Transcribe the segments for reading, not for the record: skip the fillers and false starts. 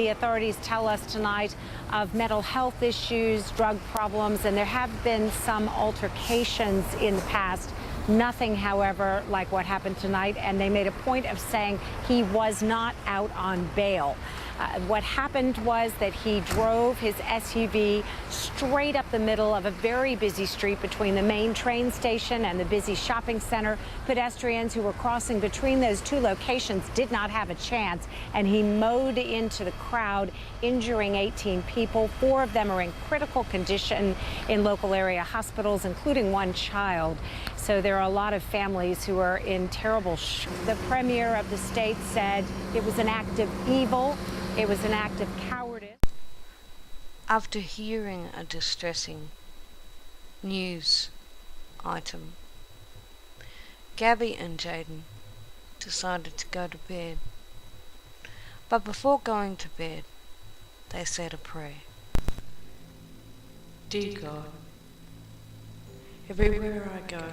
the authorities tell us tonight of mental health issues, drug problems, and there have been some altercations in the past. Nothing, however, like what happened tonight, and they made a point of saying he was not out on bail. What happened was that he drove his SUV straight up the middle of a very busy street between the main train station and the busy shopping center. Pedestrians who were crossing between those two locations did not have a chance, and he mowed into the crowd, injuring 18 people. 4 of them are in critical condition in local area hospitals, including 1 child. So there are a lot of families who are in terrible shock. The premier of the state said it was an act of evil. It was an act of cowardice. After hearing a distressing news item, Gabby and Jaden decided to go to bed. But before going to bed, they said a prayer. Dear God, everywhere I go,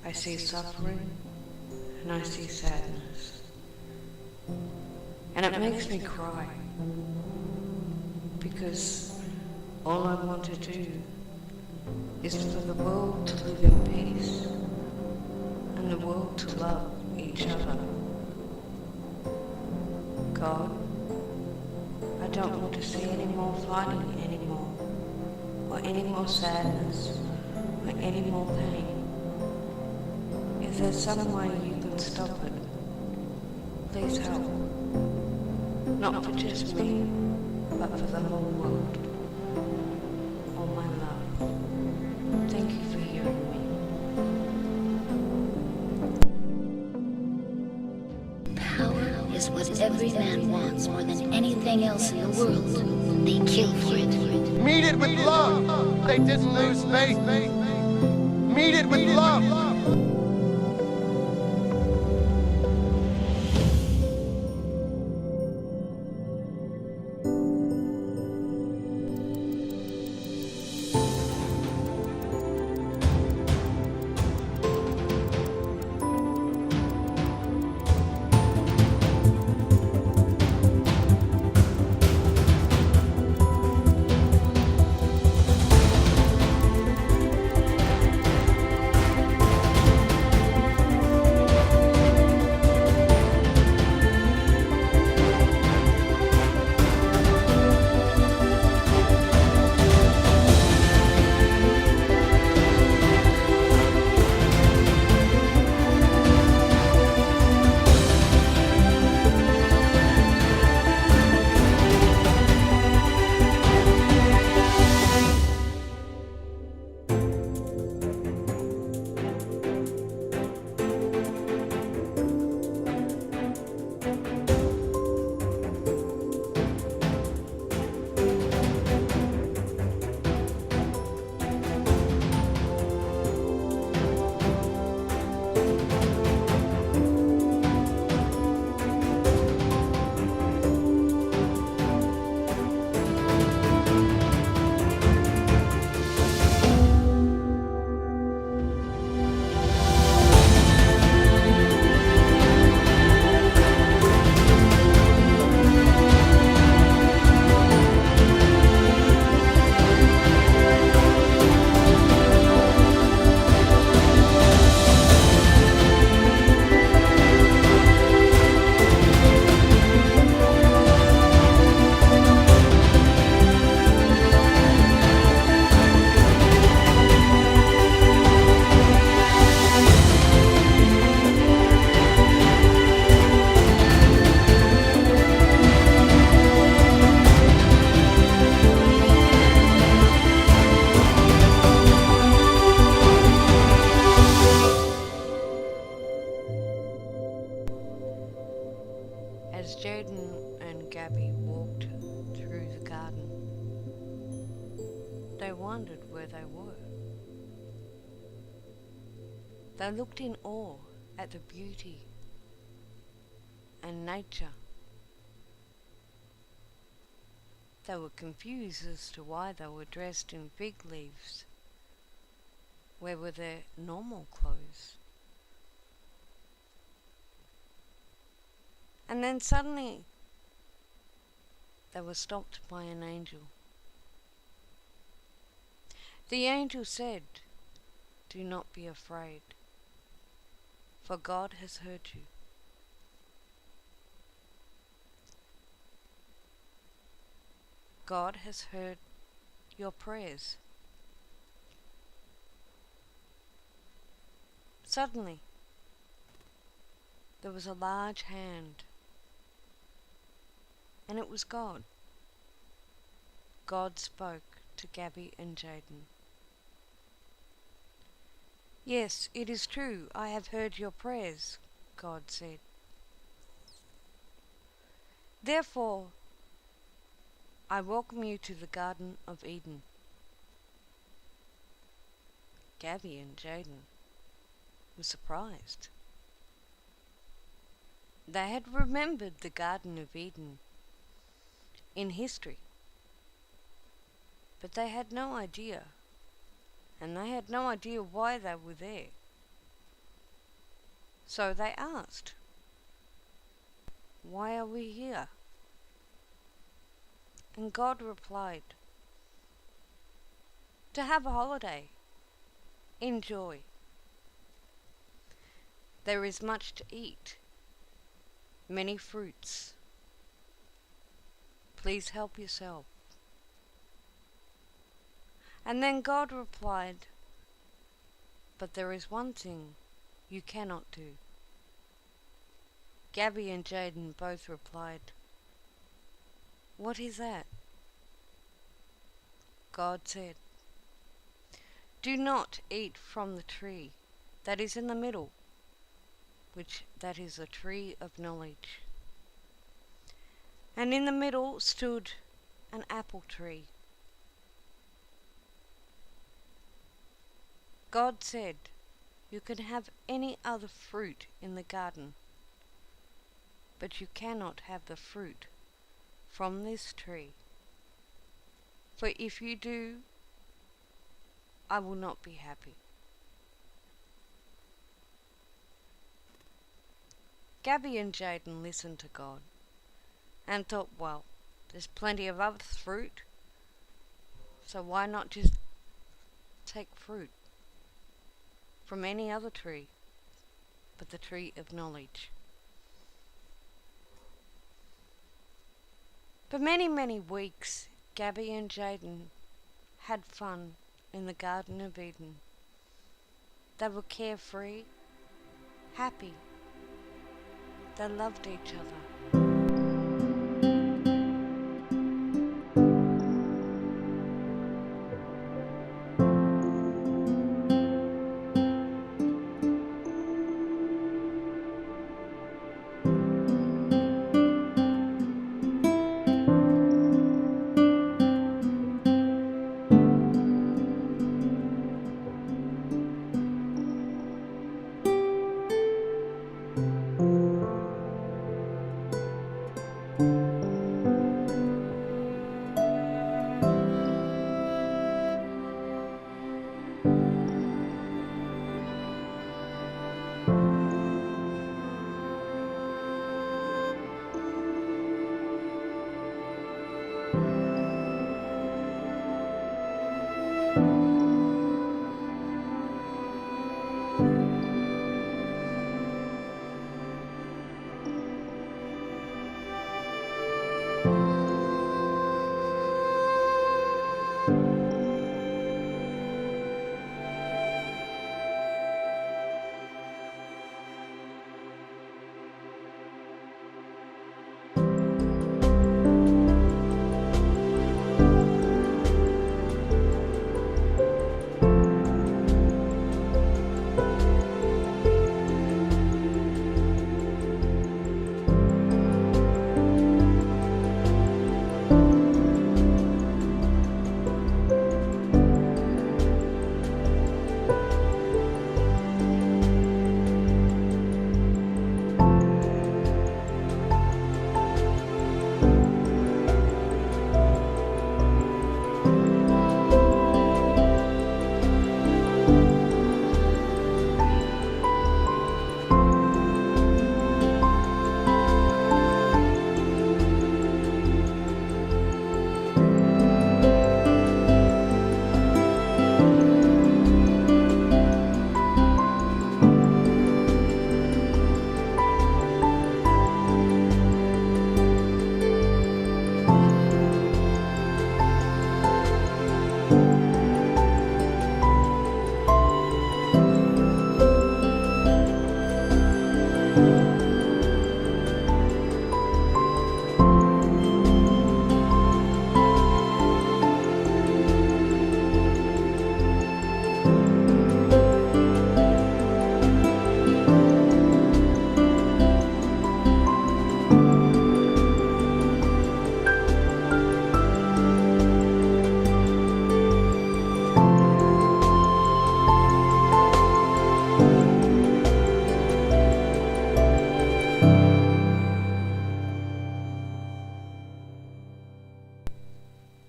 I see suffering and I see sadness. And it makes me cry, because all I want to do is for the world to live in peace and the world to love each other. God, I don't want to see any more fighting anymore, or any more sadness, or any more pain. If there's some way you can stop it, please help. Not for just me, but for the whole world. All my love. Thank you for hearing me. Power is what every man wants more than anything else in the world. They kill for it. Meet it with love. They didn't lose faith. Meet it with love. As Jaden and Gabby walked through the garden, they wondered where they were. They looked in awe at the beauty and nature. They were confused as to why they were dressed in fig leaves. Where were their normal clothes? And then suddenly they were stopped by an angel. The angel said, "Do not be afraid, for God has heard you." God has heard your prayers. Suddenly, there was a large hand, and it was God. God spoke to Gabby and Jaden. "Yes, it is true, I have heard your prayers," God said. "Therefore, I welcome you to the Garden of Eden." Gabby and Jaden were surprised. They had remembered the Garden of Eden in history, but they had no idea, and they had no idea why they were there. So they asked, "Why are we here?" And God replied, "To have a holiday. Enjoy. There is much to eat, many fruits. Please help yourself." And then God replied, "But there is one thing you cannot do." Gabby and Jaden both replied, "What is that?" God said, "Do not eat from the tree that is in the middle, that is a tree of knowledge." And in the middle stood an apple tree. God said, "You can have any other fruit in the garden, but you cannot have the fruit from this tree. For if you do, I will not be happy." Gabby and Jaden listened to God and thought, well, there's plenty of other fruit, so why not just take fruit from any other tree but the tree of knowledge? For many, many weeks, Gabby and Jaden had fun in the Garden of Eden. They were carefree, happy. They loved each other.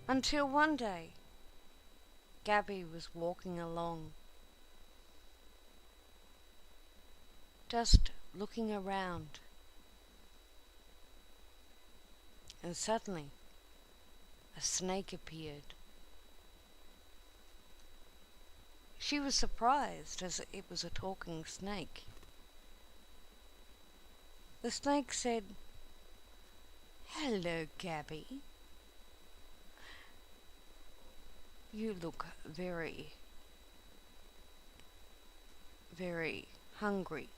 Until one day, Gabby was walking along, just looking around, and suddenly a snake appeared. She was surprised as it was a talking snake. The snake said, "Hello, Gabby. You look very, very hungry."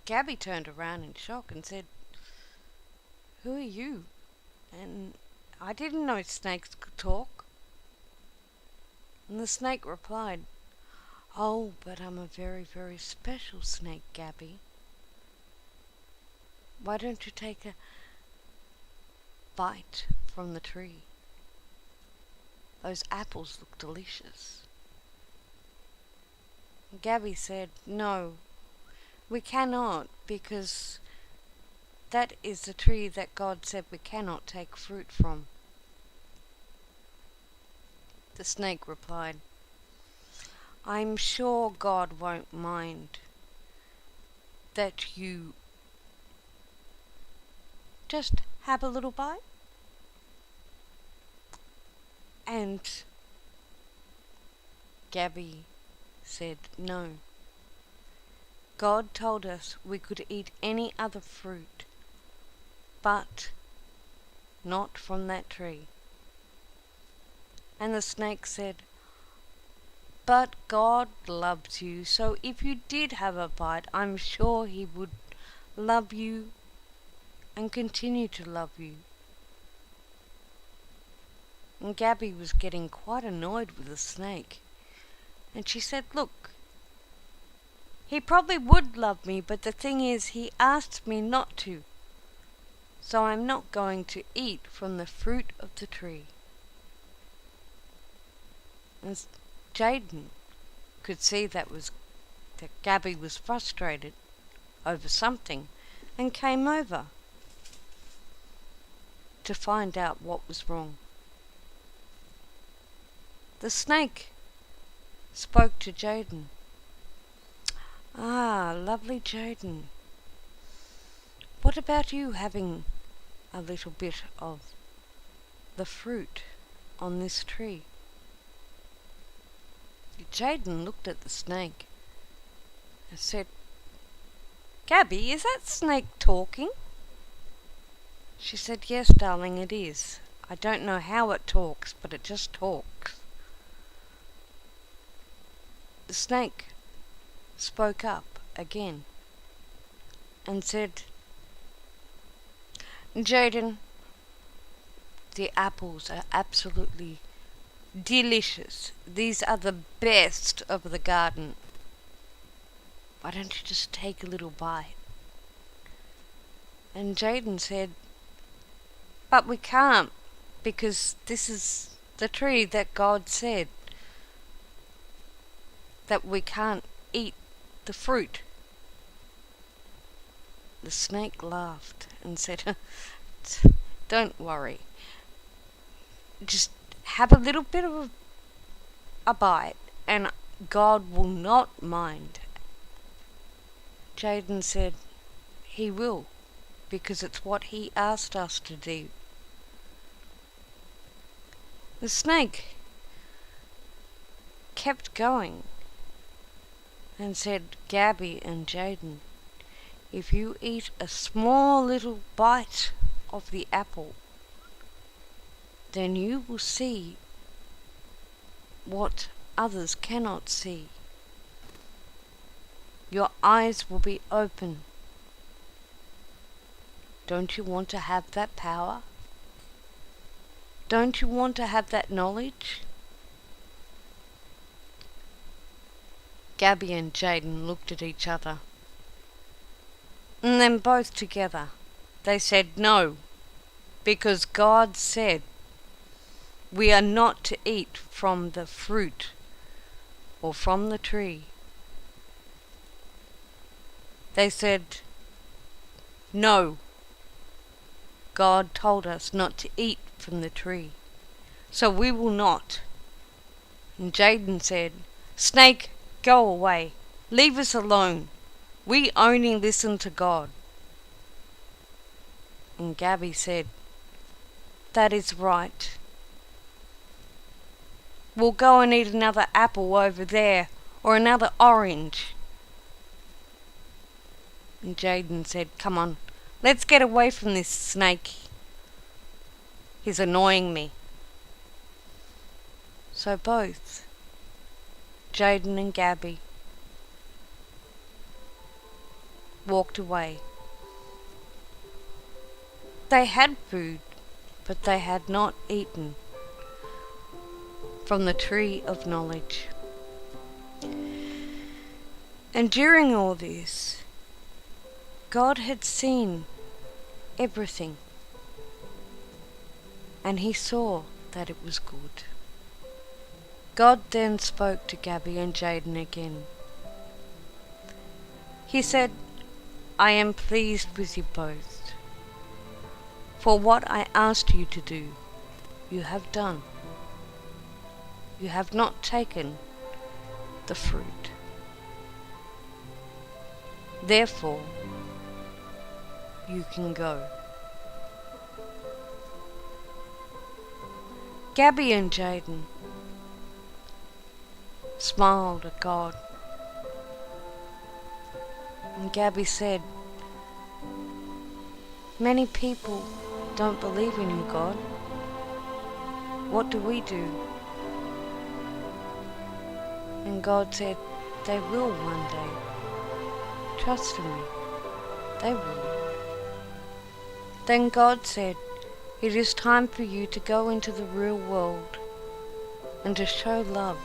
Gabby turned around in shock and said, "Who are you?" And I didn't know snakes could talk. And the snake replied, "Oh, but I'm a very, very special snake, Gabby. Why don't you take a bite from the tree? Those apples look delicious." And Gabby said, "No, we cannot, because that is the tree that God said we cannot take fruit from." The snake replied, "I'm sure God won't mind that you just have a little bite." And Gabby said, "No. God told us we could eat any other fruit, but not from that tree." And the snake said, "But God loves you, so if you did have a bite, I'm sure He would love you and continue to love you." And Gabby was getting quite annoyed with the snake. And she said, "Look, He probably would love me, but the thing is, He asked me not to. So I'm not going to eat from the fruit of the tree." And Jaden could see that Gabby was frustrated over something and came over to find out what was wrong. The snake spoke to Jaden. "Ah, lovely Jaden. What about you having a little bit of the fruit on this tree?" Jaden looked at the snake and said, "Gabby, is that snake talking?" She said, "Yes, darling, it is. I don't know how it talks, but it just talks." The snake spoke up again and said, "Jaden, the apples are absolutely delicious. These are the best of the garden. Why don't you just take a little bite?" And Jaden said, "But we can't, because this is the tree that God said that we can't eat the fruit." The snake laughed and said, "Don't worry. Just have a little bit of a bite and God will not mind." Jaden said, "He will, because it's what He asked us to do." The snake kept going and said, "Gabby and Jaden, if you eat a small little bite of the apple, then you will see what others cannot see. Your eyes will be open. Don't you want to have that power? Don't you want to have that knowledge?" Gabby and Jaden looked at each other, and then both together they said, "No, because God said we are not to eat from the fruit or from the tree." They said, "No, God told us not to eat from the tree, so we will not. And Jaden said, Snake, go away. Leave us alone. We only listen to God. And Gabby said, that is right. We'll go and eat another apple over there, or another orange. And Jaden said, come on, let's get away from this snake. He's annoying me. So both Jaden and Gabby walked away. They had food, but they had not eaten from the tree of knowledge. And during all this, God had seen everything, and he saw that it was good. God then spoke to Gabby and Jaden again. He said, I am pleased with you both. For what I asked you to do, you have done. You have not taken the fruit. Therefore, you can go. Gabby and Jaden smiled at God. And Gabby said, many people don't believe in you, God. What do we do? And God said, they will one day. Trust in me. They will. Then God said, it is time for you to go into the real world and to show love.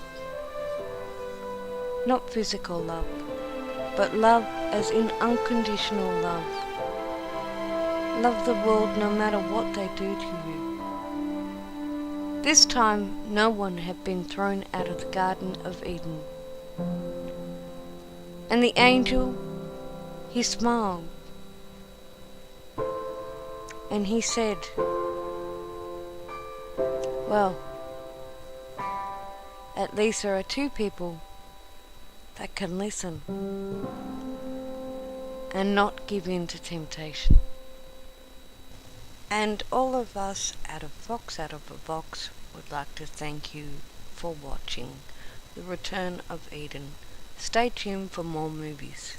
Not physical love, but love as in unconditional love. Love the world no matter what they do to you. This time, no one had been thrown out of the Garden of Eden. And the angel, he smiled. And he said, well, at least there are two people that can listen and not give in to temptation. And all of us at a Fox Out of a Box would like to thank you for watching The Return of Eden. Stay tuned for more movies.